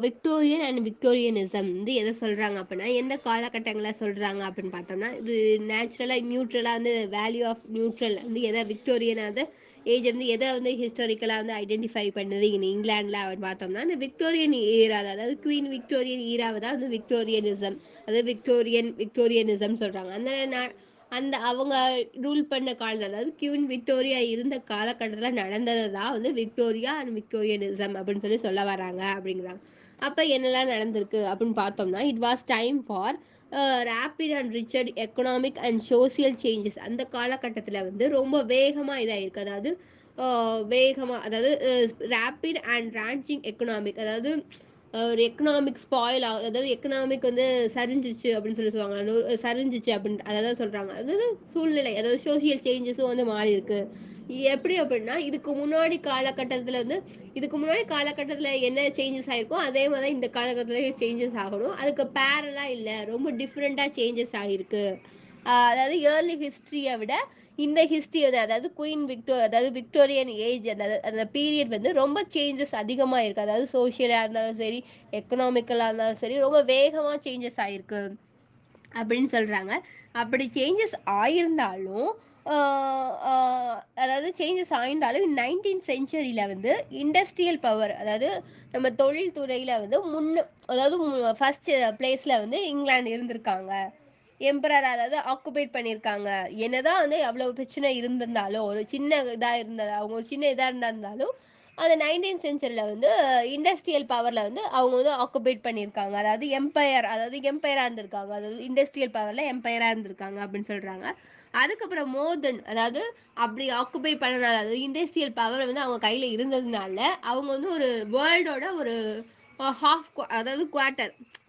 Victorian and விக்டோரியனிசம் வந்து எதை சொல்கிறாங்க அப்படின்னா, எந்த காலகட்டங்களில் சொல்கிறாங்க அப்படின்னு பார்த்தோம்னா, இது நேச்சுரலாக நியூட்ரலாக வந்து வேல்யூ ஆஃப் நியூட்ரல் வந்து எதை விக்டோரியனாவது ஏஜ் வந்து எதை வந்து ஹிஸ்டாரிக்கலாக வந்து ஐடென்டிஃபை பண்ணுது இங்கிலாண்டில் அப்படின்னு பார்த்தோம்னா, இந்த விக்டோரியன் ஈரா, அதாவது குவீன் விக்டோரியன் ஈராவை தான் வந்து விக்டோரியனிசம், அதாவது விக்டோரியனிசம் சொல்கிறாங்க. அந்த அவங்க ரூல் பண்ண காலத்தில், அதாவது கியூன் விக்டோரியா இருந்த காலகட்டத்தில் நடந்ததை தான் வந்து விக்டோரியா அண்ட் விக்டோரியனிசம் அப்படின்னு சொல்ல வராங்க அப்படிங்கிறாங்க. அப்போ என்னெல்லாம் நடந்திருக்கு அப்படின்னு பார்த்தோம்னா, it was time for rapid and Richard economic and social changes. அந்த காலகட்டத்தில் வந்து ரொம்ப வேகமாக இதாகிருக்கு. அதாவது வேகமாக, அதாவது ரேப்பிட் அண்ட் ரான்ச்சிங் எக்கனாமிக், அதாவது ஒரு எக்கனாமிக் ஸ்பாயில் ஆகும், அதாவது எக்கனாமிக் வந்து சரிஞ்சிச்சு அப்படின்னு சொல்லுவாங்க. சரிஞ்சிச்சு அப்படின்னு அதாவது சொல்கிறாங்க. அதாவது சூழ்நிலை, அதாவது சோஷியல் சேஞ்சஸும் வந்து மாறி இருக்கு. எப்படி அப்படின்னா, இதுக்கு முன்னாடி காலகட்டத்தில் என்ன சேஞ்சஸ் ஆகிருக்கோ அதே மாதிரி இந்த காலகட்டத்தில் சேஞ்சஸ் ஆகணும். அதுக்கு பேரலாக இல்லை, ரொம்ப டிஃப்ரெண்ட்டாக சேஞ்சஸ் ஆகிருக்கு. அதாவது ஏர்லி ஹிஸ்ட்ரியை விட இந்த ஹிஸ்ட்ரி வந்து, அதாவது அதாவது விக்டோரியன் ஏஜ், அந்த அந்த பீரியட் வந்து ரொம்ப சேஞ்சஸ் அதிகமாக இருக்குது. அதாவது சோஷியலாக இருந்தாலும் சரி, எக்கனாமிக்கலாக இருந்தாலும் சரி, ரொம்ப வேகமாக சேஞ்சஸ் ஆகிருக்கு அப்படின்னு சொல்கிறாங்க. அப்படி சேஞ்சஸ் ஆயிருந்தாலும், அதாவது சேஞ்சஸ் ஆயிருந்தாலும் 19th செஞ்சுரியில் வந்து இண்டஸ்ட்ரியல் பவர், அதாவது நம்ம தொழில்துறையில் வந்து அதாவது ஃபர்ஸ்ட் பிளேஸில் வந்து இங்கிலாந்து இருந்திருக்காங்க. எம்பரர், அதாவது ஆக்குபைட் பண்ணியிருக்காங்க. என்னதான் வந்து எவ்வளவு பிரச்சனை இருந்திருந்தாலும், ஒரு சின்ன இதாக இருந்தது, அவங்க ஒரு சின்ன இதாக இருந்தாலும், அந்த 19th செஞ்சுரியில் வந்து இண்டஸ்ட்ரியல் பவரில் வந்து அவங்க வந்து ஆக்குபைட் பண்ணியிருக்காங்க. அதாவது எம்பையராக இருந்திருக்காங்க. அதாவது இண்டஸ்ட்ரியல் பவரில் எம்பையராக இருந்திருக்காங்க அப்படின்னு சொல்கிறாங்க. அதுக்கப்புறம் மோர் அதாவது அப்படி ஆக்குபை பண்ணனால, அதாவது இண்டஸ்ட்ரியல் பவர் வந்து அவங்க கையில் இருந்ததுனால, அவங்க வந்து ஒரு வேர்ல்டோட ஒரு ஹாஃப், அதாவது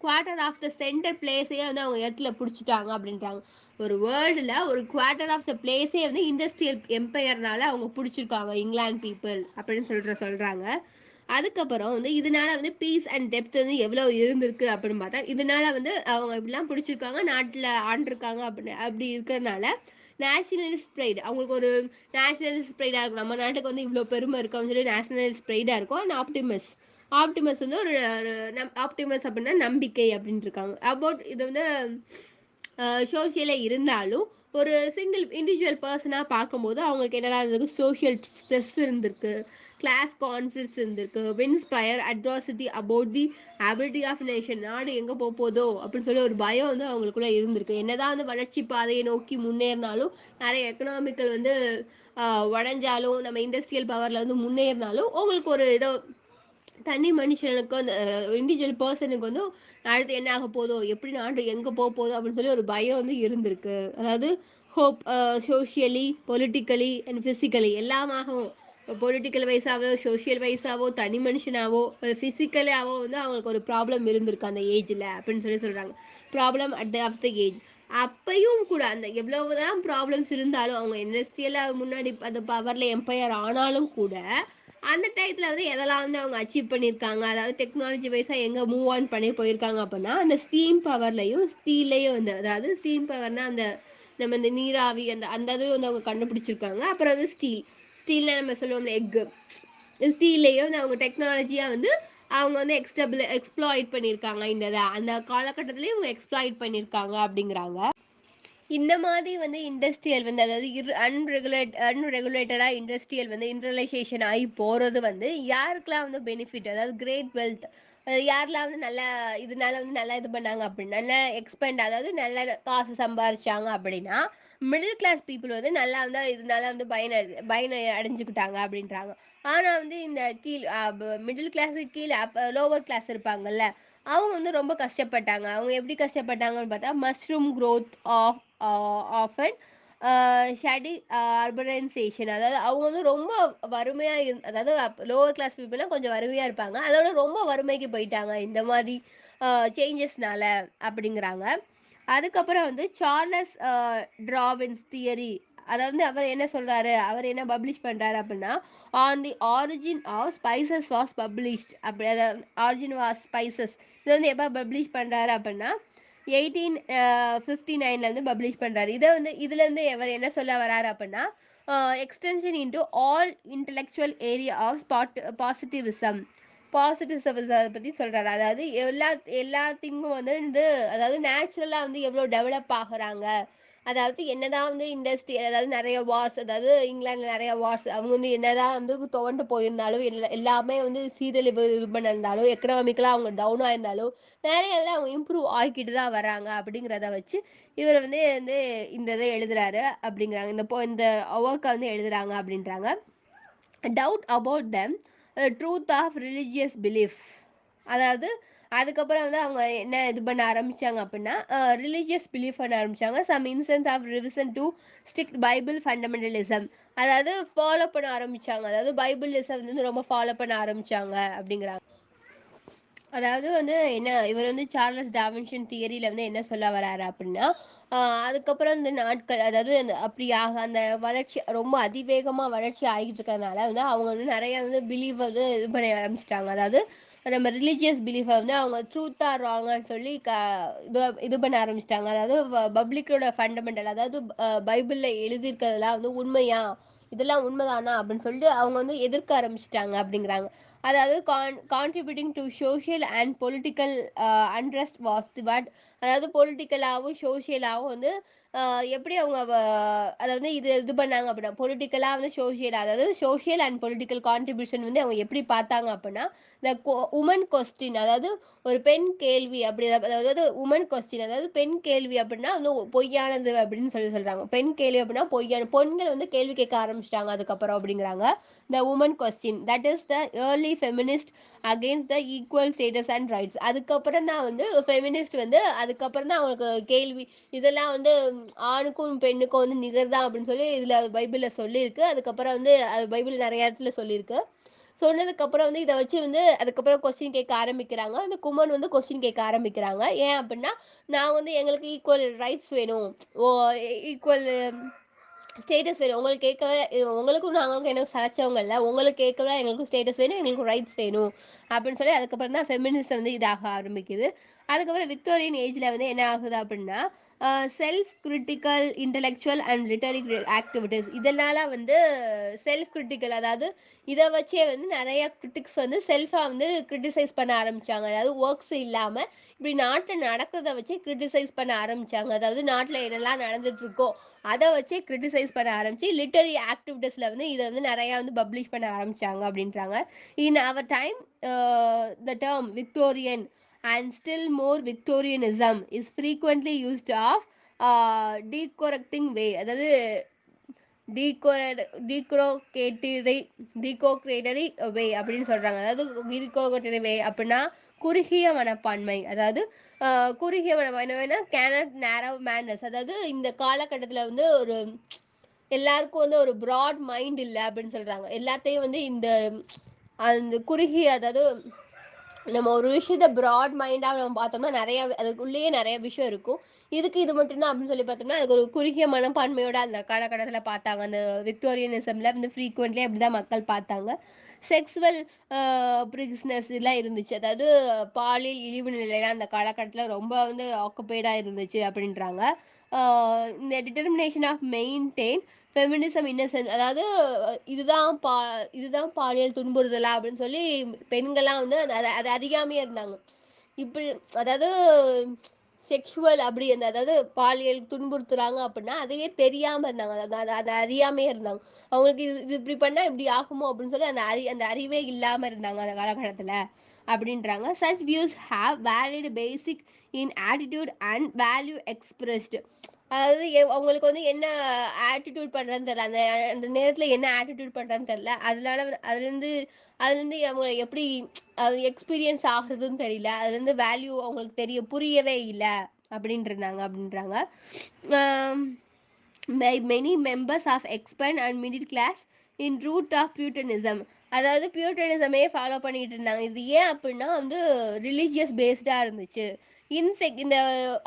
குவார்ட்டர் ஆஃப் த சென்டர் பிளேஸையே வந்து அவங்க இடத்துல பிடிச்சிட்டாங்க அப்படின்றாங்க. ஒரு வேர்ல்டில் ஒரு குவார்ட்டர் ஆஃப் த பிளேஸே வந்து இண்டஸ்ட்ரியல் எம்பையர்னால அவங்க பிடிச்சிருக்காங்க இங்கிலாந்து பீப்புள் அப்படின்னு சொல்கிறாங்க. அதுக்கப்புறம் வந்து இதனால வந்து பீஸ் அண்ட் டெப்த் வந்து எவ்வளோ இருந்திருக்கு அப்படின்னு பார்த்தா, இதனால வந்து அவங்க இப்படிலாம் பிடிச்சிருக்காங்க, நாட்டில் ஆண்டிருக்காங்க அப்படி இருக்கிறதுனால நேஷனலிஸ்ட் ப்ரைடு, அவங்களுக்கு ஒரு நேஷனலிஸ்ட் ப்ரைடாக இருக்கும். நம்ம நாட்டுக்கு வந்து இவ்வளோ பெருமை இருக்கும் அப்படின்னு சொல்லி நேஷனலிஸ்ட் ப்ரைடாக இருக்கும். அண்ட் ஆப்டிமஸ் வந்து ஒரு ஆப்டிமஸ் அப்படின்னா நம்பிக்கை அப்படின்னு இருக்காங்க. அபவுட் இது வந்து சோஷியலாக இருந்தாலும், ஒரு சிங்கிள் இண்டிவிஜுவல் பர்சனாக பார்க்கும்போது அவங்களுக்கு என்னெல்லாம் இருந்திருக்கு, சோஷியல் ஸ்ட்ரெஸ் இருந்திருக்கு, கிளாஸ் கான்ஃப்ளிக்ஸ் இருந்திருக்கு, வின்ஸ்பயர் atrocity about the ability of nation, நாடு எங்கே போதோ அப்படின்னு சொல்லி ஒரு பயம் வந்து அவங்களுக்குள்ள இருந்திருக்கு. என்னதான் வந்து வளர்ச்சி பாதையை நோக்கி முன்னேறினாலும், நிறைய எக்கனாமிக்கல் வந்து உடஞ்சாலும், நம்ம இண்டஸ்ட்ரியல் பவரில் வந்து முன்னேறினாலும், உங்களுக்கு ஒரு ஏதோ தனி மனுஷனுக்கு அந்த இண்டிவிஜுவல் பர்சனுக்கு வந்து அடுத்து என்ன ஆக போதோ, எப்படி நாடு எங்கே போதோ அப்படின்னு சொல்லி ஒரு பயம் வந்து இருந்திருக்கு. அதாவது hope, socially, politically and physically எல்லாமாகவும், பொலிட்டிக்கல் வைஸாவோ, சோஷியல் வைஸாவோ, தனி மனுஷனாவோ, ஃபிசிக்கலாவோ வந்து அவங்களுக்கு ஒரு ப்ராப்ளம் இருந்திருக்கு அந்த ஏஜில் அப்படின்னு சொல்கிறாங்க. Problem at the of the age. அப்பையும் கூட அந்த எவ்வளவுதான் ப்ராப்ளம்ஸ் இருந்தாலும், அவங்க இண்டஸ்ட்ரியலாக முன்னாடி அந்த பவரில் எம்பையர் ஆனாலும் கூட, அந்த டயத்தில் வந்து எதெல்லாம் வந்து அவங்க அச்சீவ் பண்ணியிருக்காங்க, அதாவது டெக்னாலஜி வைஸாக எங்கே மூவ் ஆன் பண்ணி போயிருக்காங்க அப்படின்னா, அந்த ஸ்டீம் பவர்லையும் ஸ்டீல்லையும் வந்து, அதாவது ஸ்டீம் பவர்னா அந்த நம்ம இந்த நீராவி அந்த அந்த இதுவும் வந்து அவங்க கண்டுபிடிச்சிருக்காங்க. அப்புறம் வந்து ஸ்டீல்ல நம்ம சொல்லுவோம்ல எக்கு, ஸ்டீல்லையும் வந்து அவங்க டெக்னாலஜியாக வந்து அவங்க வந்து எக்ஸ்ப்ளாய்ட் பண்ணியிருக்காங்க. அந்த காலகட்டத்திலையும் இவங்க எக்ஸ்ப்ளாய்ட் பண்ணியிருக்காங்க அப்படிங்கிறாங்க. இந்த மாதிரி வந்து இண்டஸ்ட்ரியல் வந்து, அதாவது அன்ரெகுலேட்டடாக இண்டஸ்ட்ரியல் வந்து இன்டர்லைசேஷன் ஆகி போகிறது வந்து யாருக்கெல்லாம் வந்து பெனிஃபிட், அதாவது கிரேட் வெல்த், யாரெல்லாம் வந்து நல்லா இதனால வந்து நல்லா இது பண்ணாங்க அப்படின்னா, நல்லா எக்ஸ்பெண்ட், அதாவது நல்ல காசு சம்பாரிச்சாங்க அப்படின்னா, மிடில் கிளாஸ் பீப்புள் வந்து நல்லா வந்து இதனால வந்து பயனை அடைஞ்சுக்கிட்டாங்க அப்படின்றாங்க. ஆனால் வந்து இந்த மிடில் கிளாஸுக்கு கீழே லோவர் கிளாஸ் இருப்பாங்கல்ல, அவங்க வந்து ரொம்ப கஷ்டப்பட்டாங்க. அவங்க எப்படி கஷ்டப்பட்டாங்கன்னு பார்த்தா, மஷ்ரூம் growth ஆஃப் ஆஃபன் ஷடி அர்பனைசேஷன், அதாவது அவங்க வந்து ரொம்ப வறுமையாக அதாவது லோவர் கிளாஸ் பீப்புளெலாம் கொஞ்சம் வறுமையாக இருப்பாங்க, அதோட ரொம்ப வறுமைக்கு போயிட்டாங்க இந்த மாதிரி சேஞ்சஸ்னால அப்படிங்கிறாங்க. அதுக்கப்புறம் வந்து சார்லஸ் டார்வின்ஸ் தியரி, அதாவது அவர் என்ன சொல்றாரு, அவர் என்ன பப்ளிஷ் பண்றாரு அப்படின்னா, on the origin of spices was published, அப்படி அதாவது ஆரிஜின் வாஸ் ஸ்பைசஸ், இது வந்து எப்போ பப்ளிஷ் பண்றாரு அப்படின்னா 1859 வந்து பப்ளிஷ் பண்றாரு. இதை வந்து இதுலேருந்து அவர் என்ன சொல்ல வராரு அப்படின்னா, extension into all intellectual area of positivism, பாசிட்டிவ்ஸ பத்தி சொல்றாரு. அதாவது எல்லாத்துக்கும் வந்து அதாவது நேச்சுரலா வந்து எவ்வளோ டெவலப் ஆகுறாங்க. அதாவது என்னதான் வந்து இண்டஸ்ட்ரி அதாவது நெறைய வார்ஸ் அதாவது இங்கிலாந்துல நெறைய வார்ஸ் அவங்க வந்து என்னதான் வந்து துவண்டு போயிருந்தாலும், எல்லாமே வந்து சீரழிவு இது பண்ணிருந்தாலும், எக்கனாமிக்கலா அவங்க டவுன் ஆயிருந்தாலும், நெறைய இதுல அவங்க இம்ப்ரூவ் ஆகிக்கிட்டு தான் வராங்க அப்படிங்கிறத வச்சு, இவர் வந்து வந்து இந்த இத எழுதுறாரு அப்படிங்கிறாங்க. இந்த வொர்க்க வந்து எழுதுறாங்க அப்படின்றாங்க. Doubt about them truth of religious belief. அதாவது அதுக்கப்புறம் வந்து அவங்க என்ன இது பண்ண ஆரம்பிச்சாங்க அப்படின்னா ரிலிஜியஸ் பிலீஃப் பண்ண ஆரம்பிச்சாங்க. Some incense of revision to strict Bible fundamentalism. அதாவது ஃபாலோ பண்ண ஆரம்பிச்சாங்க. அதாவது பைபிளிசம் வந்து ரொம்ப ஃபாலோ பண்ண ஆரம்பிச்சாங்க அப்படிங்கிறாங்க. அதாவது வந்து என்ன இவர் வந்து சார்லஸ் டார்வின்ஷன் தியரியில வந்து என்ன சொல்ல வராரு அப்படின்னா, அதுக்கப்புறம் இந்த நாட்கள் அதாவது அந்த வளர்ச்சி ரொம்ப அதிவேகமா வளர்ச்சி ஆகிட்டு இருக்கிறதுனால வந்து அவங்க வந்து நெறைய வந்து பிலீவ் வந்து இது பண்ண ஆரம்பிச்சுட்டாங்க. அதாவது நம்ம ரிலிஜியஸ் பிலீஃப வந்து அவங்க ட்ரூத்தா ராங்கான்னு சொல்லி இது இது பண்ண ஆரம்பிச்சுட்டாங்க. அதாவது பப்ளிக்கோட ஃபண்டமெண்டல் அதாவது பைபிள்ல எழுதியிருக்கிறதெல்லாம் வந்து உண்மையா? இதெல்லாம் உண்மைதானா? அப்படின்னு சொல்லிட்டு அவங்க வந்து எதிர்க்க ஆரம்பிச்சுட்டாங்க அப்படிங்கிறாங்க. அதாவது contributing to social and political unrest was the what. அதாவது பொலிட்டிக்கலாவும் சோஷியலாவும் வந்து எப்படி அவங்க அதாவது இது பண்ணாங்க அப்படின்னா பொலிட்டிக்கலா வந்து சோஷியல் அதாவது சோஷியல் அண்ட் பொலிட்டிக்கல் கான்ட்ரிபியூஷன் வந்து அவங்க எப்படி பார்த்தாங்க அப்படின்னா இந்த உமன் கொஸ்டின் அதாவது ஒரு பெண் கேள்வி அப்படி அதாவது உமன் கொஸ்டின் அதாவது பெண் கேள்வி அப்படின்னா வந்து பொய்யானது அப்படின்னு சொல்றாங்க. பெண் கேள்வி அப்படின்னா பொய்யான பெண்கள் வந்து கேள்வி கேட்க ஆரம்பிச்சிட்டாங்க அதுக்கப்புறம் அப்படிங்கிறாங்க. The woman question that is the early feminist against the equal status and rights. அதுக்கப்புறம் தான் வந்து ஃபெமினிஸ்ட் வந்து அதுக்கப்புறம் தான் அவங்களுக்கு கேள்வி இதெல்லாம் வந்து ஆணுக்கும் பெண்ணுக்கும் வந்து நிகர்தான் அப்படின்னு சொல்லி இதுல பைபிள்ல சொல்லியிருக்கு. அதுக்கப்புறம் வந்து அது பைபிள் நிறைய இடத்துல சொல்லியிருக்கு. சொன்னதுக்கு அப்புறம் வந்து இதை வச்சு வந்து அதுக்கப்புறம் கொஸ்டின் கேட்க ஆரம்பிக்கிறாங்க. அந்த குமன் வந்து கொஸ்டின் கேட்க ஆரம்பிக்கிறாங்க. ஏன் அப்படின்னா நான் வந்து எங்களுக்கு ஈக்குவல் ரைட்ஸ் வேணும். ஓ ஈக்குவல் ஸ்டேட்டஸ் வேணும். உங்களுக்கு கேட்கவே உங்களுக்கும் நாங்களுக்கும் எனக்கு சளைச்சவங்க இல்ல. உங்களுக்கு கேட்கவே எங்களுக்கும் ஸ்டேட்டஸ் வேணும், எங்களுக்கு ரைட்ஸ் வேணும் அப்படின்னு சொல்லி அதுக்கப்புறம் தான் ஃபெமினிசம் வந்து இதாக ஆரம்பிக்குது. அதுக்கப்புறம் விக்டோரியன் ஏஜ்ல வந்து என்ன ஆகுது அப்படின்னா, self critical intellectual and literary activities இதனால வந்து செல்ஃப் கிரிட்டிக்கல் அதாவது இதை வச்சே வந்து நிறைய கிரிட்டிக்ஸ் வந்து செல்ஃபா வந்து கிரிட்டிசைஸ் பண்ண ஆரம்பிச்சாங்க. அதாவது ஒர்க்ஸ் இல்லாம இப்படி நாட்டில் நடக்கிறத வச்சு கிரிட்டிசைஸ் பண்ண ஆரம்பிச்சாங்க. அதாவது நாட்டில் என்னெல்லாம் நடந்துட்டு இருக்கோ அதை வச்சே கிரிட்டிசைஸ் பண்ண ஆரம்பிச்சு லிட்டரரி ஆக்டிவிட்டீஸ்ல வந்து இதை வந்து நிறைய வந்து பப்ளிஷ் பண்ண ஆரம்பிச்சாங்க அப்படின்றாங்க. In our time the term Victorian and still more Victorianism is frequently used of derogating way. அதாவது டீக்ரோகேட்டரி டீகோக்ரேட்டரி வே அப்படின்னு சொல்றாங்க. அதாவது டீகோக்ரேட்டரி வே அப்படின்னா குறுகிய மனப்பான்மை. அதாவது குறுகிய மனப்பான்மைனா கேனட் நேரோ மேனஸ். அதாவது இந்த காலகட்டத்தில் வந்து ஒரு எல்லாருக்கும் வந்து ஒரு ப்ராட் மைண்ட் இல்லை அப்படின்னு சொல்றாங்க. எல்லாத்தையும் வந்து அந்த குறுகிய அதாவது நம்ம ஒரு விஷயத்த ப்ராட் மைண்டாக நம்ம பார்த்தோம்னா நிறைய அதுக்குள்ளேயே நிறைய விஷயம் இருக்கும். இது மட்டும்தான் அப்படின்னு சொல்லி பார்த்தோம்னா அதுக்கு ஒரு குறுகிய மனப்பான்மையோட அந்த காலகட்டத்தில் பார்த்தாங்க. அந்த விக்டோரியனிசம்ல வந்து ஃப்ரீக்வெண்ட்லி அப்படிதான் மக்கள் பார்த்தாங்க. செக்ஸுவல் பிரிக்ஸ்னஸ் எல்லாம் இருந்துச்சு. அதாவது பாலியல் இழிவு நிலையெல்லாம் அந்த காலகட்டத்தில் ரொம்ப வந்து ஆக்குபைடாக இருந்துச்சு அப்படின்றாங்க. இந்த determination of maintain feminism innocence அதாவது இதுதான் இதுதான் பாலியல் துன்புறுதலா அப்படின்னு சொல்லி பெண்கள்லாம் வந்து அது அது அறியாமையே இருந்தாங்க. இப்படி அதாவது செக்ஷுவல் அப்படி அந்த அதாவது பாலியல் துன்புறுத்துறாங்க அப்படின்னா அதையே தெரியாம இருந்தாங்க. அதை அறியாமையே இருந்தாங்க. அவங்களுக்கு இது இப்படி பண்ணா இப்படி ஆகுமோ அப்படின்னு சொல்லி அந்த அறிவே இல்லாம இருந்தாங்க அந்த காலகட்டத்துல அப்படின்றாங்க. Such views have valid basic in attitude and value expressed. அதாவது அவங்களுக்கு வந்து என்ன ஆட்டிடியூட் பண்றதுன்னு தெரியல. அந்த அந்த நேரத்துல என்ன ஆட்டிடியூட் பண்றதுன்னு தெரியல. அதுலேருந்து அவங்க எப்படி எக்ஸ்பீரியன்ஸ் ஆகுறதுன்னு தெரியல. அதுலேருந்து வேல்யூ அவங்களுக்கு புரியவே இல்லை அப்படின்றாங்க. Many members of expert and middle class in root of puritanism. அதாவது பியூட்டனிசமே ஃபாலோ பண்ணிட்டு இருந்தாங்க. இது ஏன் அப்படின்னா வந்து ரிலீஜியஸ் பேஸ்டாக இருந்துச்சு. இந்த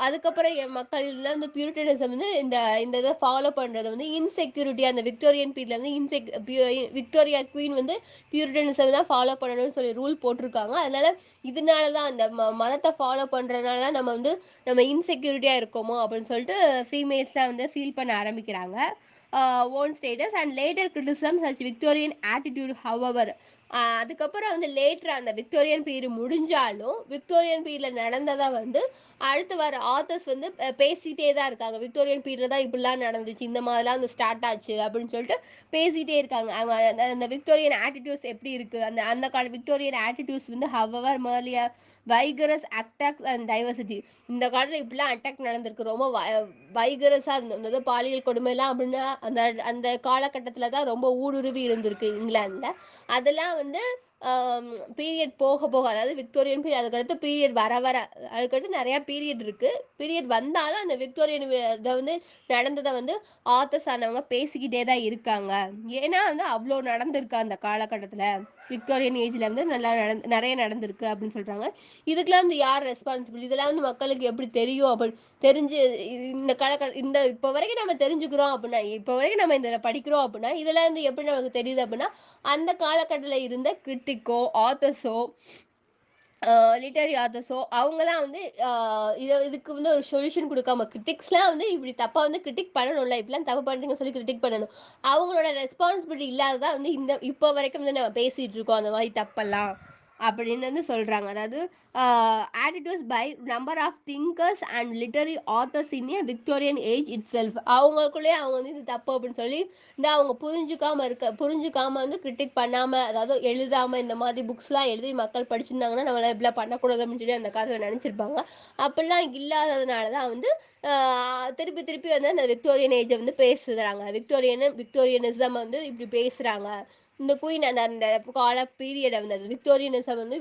அதுக்கப்புறம் என் மக்கள்லாம் இந்த பியூட்டனிசம் வந்து இந்த இந்த இதை ஃபாலோ பண்ணுறது வந்து இன்செக்யூரிட்டி அந்த விக்டோரியன் பீரியட்ல வந்து விக்டோரியா குவீன் வந்து பியூரிட்டனிசம் தான் ஃபாலோ பண்ணணும்னு சொல்லி ரூல் போட்டிருக்காங்க. அதனால இதனால தான் அந்த மதத்தை ஃபாலோ பண்ணுறதுனால தான் நம்ம இன்செக்யூரிட்டியாக இருக்கோமோ அப்படின்னு சொல்லிட்டு ஃபீமேல்ஸ்லாம் வந்து ஃபீல் பண்ண ஆரம்பிக்கிறாங்க. Own status and later criticism such Victorian attitude however. அதுக்கப்புறம் வந்து லேட்டரா அந்த விக்டோரியன் பீரியட் முடிஞ்சாலும், விக்டோரியன் பீரியட்ல நடந்தத வந்து அடுத்து வர ஆத்தர்ஸ் வந்து பேசிட்டே தான் இருக்காங்க. விக்டோரியன் பீரியட்ல தான் இப்படிலாம் நடந்துச்சு. இந்த மாதிரிலாம் வந்து ஸ்டார்ட் ஆச்சு அப்படின்னு சொல்லிட்டு பேசிட்டே இருக்காங்க. அவங்க அந்த அந்த விக்டோரியன் ஆட்டிட்யூட்ஸ் எப்படி இருக்கு? அந்த அந்த கால விக்டோரியன் ஆட்டிட்யூட்ஸ் வந்து ஹவெவர் மேர்லியர் வைகரஸ் அட்டாக்ஸ் அண்ட் டைவர்சிட்டி. இந்த காலத்துல இப்படிலாம் அட்டாக் நடந்திருக்கு. ரொம்ப வைகரஸா இருந்தது. பாலியல் கொடுமைலாம் அப்படின்னா அந்த அந்த காலகட்டத்தில தான் ரொம்ப ஊடுருவி இருந்திருக்கு இங்கிலாந்துல. அதெல்லாம் வந்து ஆம் பீரியட் போக போக அதாவது விக்டோரியன் பீரியட் அதுக்கடுத்து பீரியட் வர வர அதுக்கடுத்து நெறைய பீரியட் இருக்கு. பீரியட் வந்தாலும் அந்த விக்டோரியன் இத வந்து நடந்தத வந்து ஆத்தர்ஸ் ஆனவங்க பேசிக்கிட்டே தான் இருக்காங்க. ஏன்னா வந்து அவ்ளோ நடந்திருக்கு அந்த காலகட்டத்தில. விக்டோரியன் ஏஜ்ல வந்து நல்லா நெறைய நடந்திருக்கு அப்படின்னு சொல்றாங்க. இதுக்கெல்லாம் வந்து யார் ரெஸ்பான்சிபிள்? இதெல்லாம் வந்து மக்களுக்கு எப்படி தெரியும்? தெரிஞ்சு இந்த இந்த இப்போ வரைக்கும் நம்ம தெரிஞ்சுக்கிறோம் அப்படின்னா, இப்போ வரைக்கும் நம்ம இதில படிக்கிறோம் அப்படின்னா, இதெல்லாம் வந்து எப்படி நமக்கு தெரியுது அப்படின்னா, அந்த காலகட்டத்தில இருந்த கிரிட்டிக்கோ, ஆத்தர்ஸோ அ லிட்டரரி ஆத்தர்ஸோ அவங்கலாம் வந்து அ இதுக்கு வந்து ஒரு சொல்யூஷன் குடுக்காம கிரிட்டிக்ஸ்லாம் வந்து இப்படி தப்பா வந்து கிரிட்டிக் பண்ணணும்ல. இப்படிலாம் தப்பு பண்றீங்கன்னு சொல்லி கிரிட்டிக் பண்ணணும். அவங்களோட ரெஸ்பான்சிபிலிட்டி இல்லாததா வந்து இந்த இப்போ வரைக்கும் வந்து நம்ம பேசிட்டு இருக்கோம். அந்த மாரி தப்பெல்லாம். அப்படின்னு வந்து சொல்றாங்க. அதாவது uh attitudes by number of thinkers and literary authors in a Victorian age itself. அவங்களுக்குள்ளேயே அவங்க வந்து இது தப்பு அப்படின்னு சொல்லி இந்த அவங்க புரிஞ்சுக்காம வந்து கிரிட்டிக் பண்ணாம, அதாவது எழுதாம இந்த மாதிரி புக்ஸ்லாம் எழுதி மக்கள் படிச்சிருந்தாங்கன்னா, நம்மலாம் இப்படிலாம் பண்ணக்கூடாது அப்படின்னு சொல்லி அந்த காலத்துல நெனச்சிருப்பாங்க. அப்படிலாம் இல்லாததுனால தான் வந்து ஆ திருப்பி திருப்பி வந்து அந்த விக்டோரியன் ஏஜ வந்து பேசுறாங்க. விக்டோரியனிசம் வந்து இப்படி பேசுறாங்க. இந்த குயின் அந்த அந்த கால பீரியட வந்து அந்த விக்டோரியனிசம் வந்து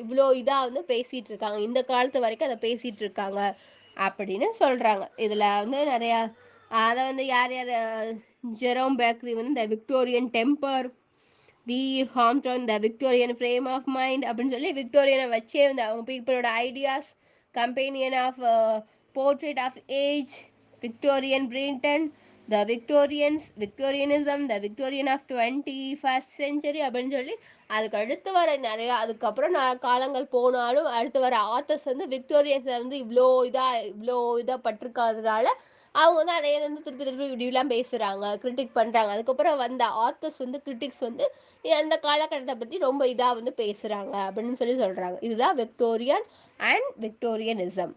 இவ்ளோ இதா வந்து பேசிட்டு இருக்காங்க. இந்த காலத்து வரைக்கும் அத பேசிட்டு இருக்காங்க. அப்படின்னு சொல்றாங்க. இதுல வந்து நெறையா அத வந்து யார் யாரு ஜெரோம் பேக்கரி வந்து இந்த விக்டோரியன் டெம்பர், வி Houghton the Victorian frame of mind அப்படின்னு சொல்லி விக்டோரியன வச்சே வந்து அவங்க பீப்பிளோட ideas, companion of portrait of age, Victorian Britain, the Victorians, Victorianism, the Victorian of 21st century அப்படின்னு சொல்லி அதுக்கு அடுத்து வர நெறையா அதுக்கப்புறம் காலங்கள் போனாலும் அடுத்து வர ஆத்தர்ஸ் வந்து விக்டோரியன்ஸ வந்து இவ்ளோ இதா பட்டிருக்காததால அவங்க வந்து அதையே வந்து திருப்பி திருப்பி இப்படிலாம் பேசுறாங்க. கிரிட்டிக் பண்றாங்க. அதுக்கப்புறம் வந்த ஆத்தர்ஸ் வந்து கிரிட்டிக்ஸ் வந்து அந்த காலகட்டத்த பத்தி ரொம்ப இதா வந்து பேசுறாங்க அப்படின்னு சொல்லி சொல்றாங்க. இதுதான் விக்டோரியன் அண்ட் விக்டோரியனிசம்.